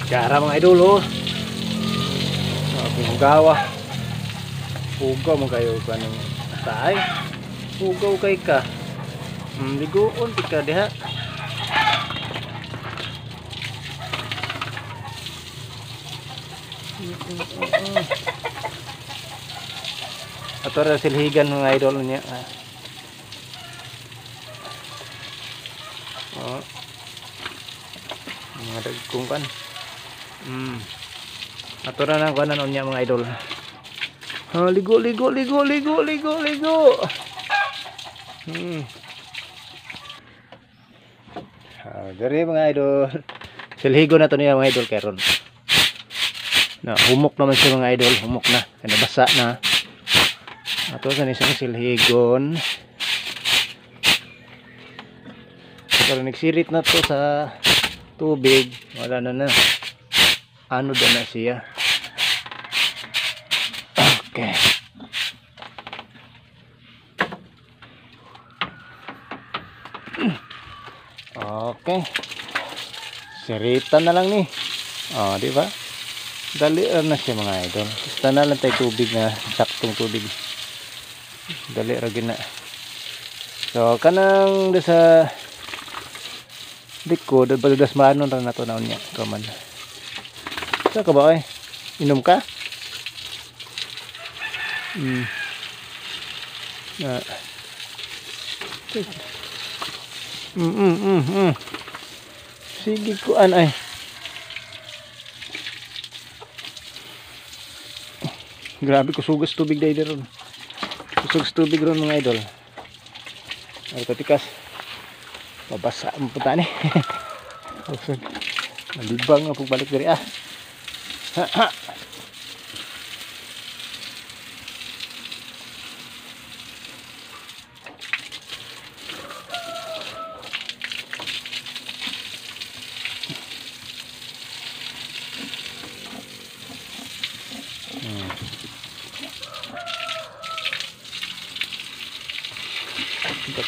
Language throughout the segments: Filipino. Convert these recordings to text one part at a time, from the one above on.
Gara mga idol oh. Hugawa. Hugaw mo kayo kanang taay. Hugaw kay ka. Ligoon tika diha. Ato ra silhigan mga idol niya. Oh. Mga dagkong kan. Ato ra nang kanan niya mga idol. Ligo. Dari mga idol. Silhigo na to niya mga idol karon. Humok naman siya mga idol, humok na, nabasa na. Ato sa isang silhigon. Pero nagsirit na to sa tubig, wala na. Ano daw na siya. Okay. Okay. Siritan na lang ni. Di ba? Dali na siya mga idol. Basta na lang tayo tubig na saktong tubig. Dali ra gina. So kanang sa likod baldas maanon ra nato naon niya kaman. Sa ka ba inom ka? Sige ko ay. Grabe kusugas tubig dahil ron. Kusugas tubig ron mga idol. Ay katikas. Mabasa ang punta ni. Malibang nga pagbalik dari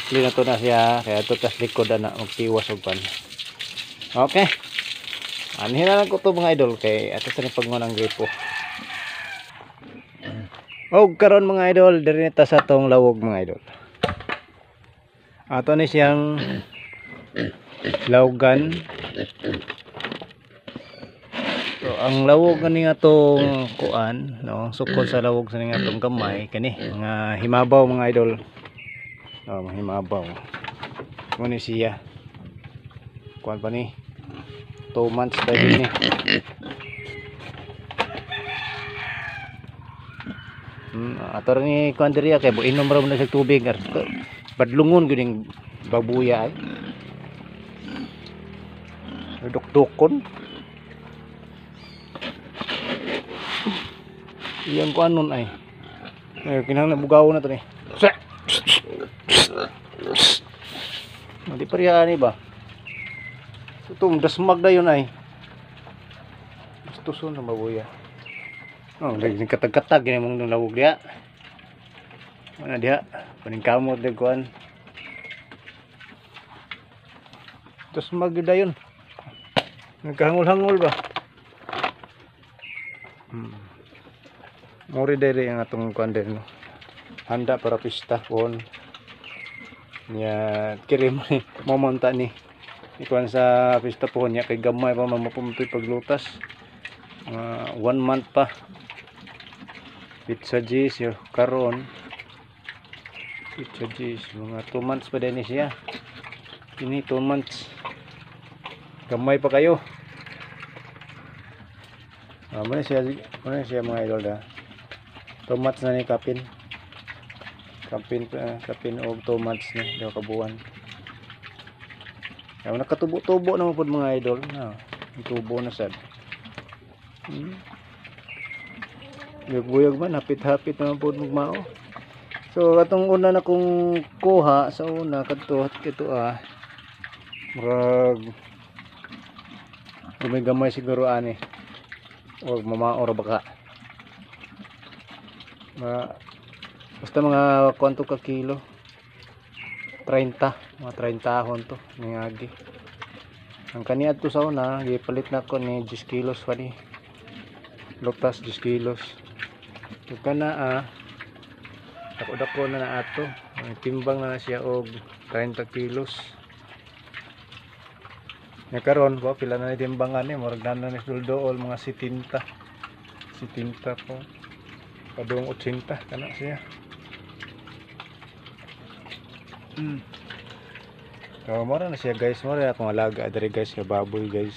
Clean na to na siya. Kaya ito tas likod na magtiwas og pan. Okay. Anhin na lang ko to mga idol. Kay ato sa pagmuan ng gripo. Karon mga idol. Dirinita sa tong lawog mga idol. Ato ni siyang lawgan. So ang lawog ni nga tong kuan. No? Sukod sa lawog sa nga tong gamay. Kani. Mga himabaw mga idol. Mahimabaw. Muna siya. Kuan pa ni 2 months pa din ni. Ato ni kuan diri kay inom ra mo na sa tubig. Badlungon gyud ning babuya ay. Dukdukon. Iyang kuanon ay. Kinahanglan bugaw na to ni. Hindi parihaan ni ba? Ito, dasmag na yun ay. Gusto na mabuya. Laging katag-katag yun mong lawog diya. Ano diya? Paningkamot din kuhan. Dasmag yun na yun. Nagkahangol-hangol ba? Mori dere ang atong kuhan din. Handa para pista kuhan. Nya kirim ni momonta ni ikuan sa pista po niya kay gamay pa mamapumtoy paglutas 1 month pa pizza cheese yo karon pizza cheese mga 2 months pa din siya ini 2 months gamay pa kayo muna siya mga idol da 2 months na ni kapin o 2 months na daw kabuan. Kaya nakatubo-tubo naman po mga idol. Tubo na sad. Buyog man, hapit-hapit naman po magmao. So atong una na kong kuha sa una kadto ito murag gamay siguro ani. O mamaor baka. Basta mga kwanto ka kilo 30, mga 30 ahon to ngagi Ang kaniya to sa una, gipalit na ko ni 10 kilos pa ni. Lutas 10 kilos. Ito ka na dako-dako na ato. Timbang na siya og 30 kilos. Nakaroon po, pila na timbangan ni, murag na ni suldool mga 70. 70 po. Padung 80 kana siya. So, mura na siya guys, mura akong alaga diri guys nga baboy guys.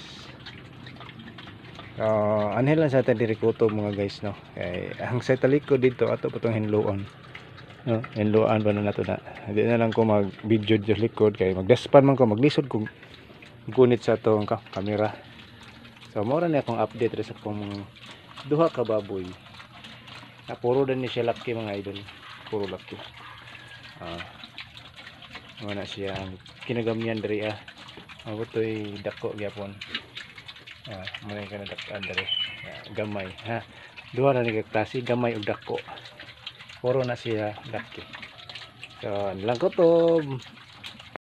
Anhel lang sa atin diri kuto mga guys no. Kay ang sa talikod dito ato patong hinluon. No, hinluan ba na nato na. Hindi na lang ko mag-video sa likod kay magdaspan man ko, maglisod kung gunit sa tong kamera. So mura na akong update sa akong duha ka baboy. Puro din ni siya laki mga idol. Puro laki. Wala siya kinagamyan diri Ako to'y dako gyapon. Muna ka na dakaan diri. Gamay ha. Duha na ni klase gamay ug dako. Puro na siya laki. So nilang ko to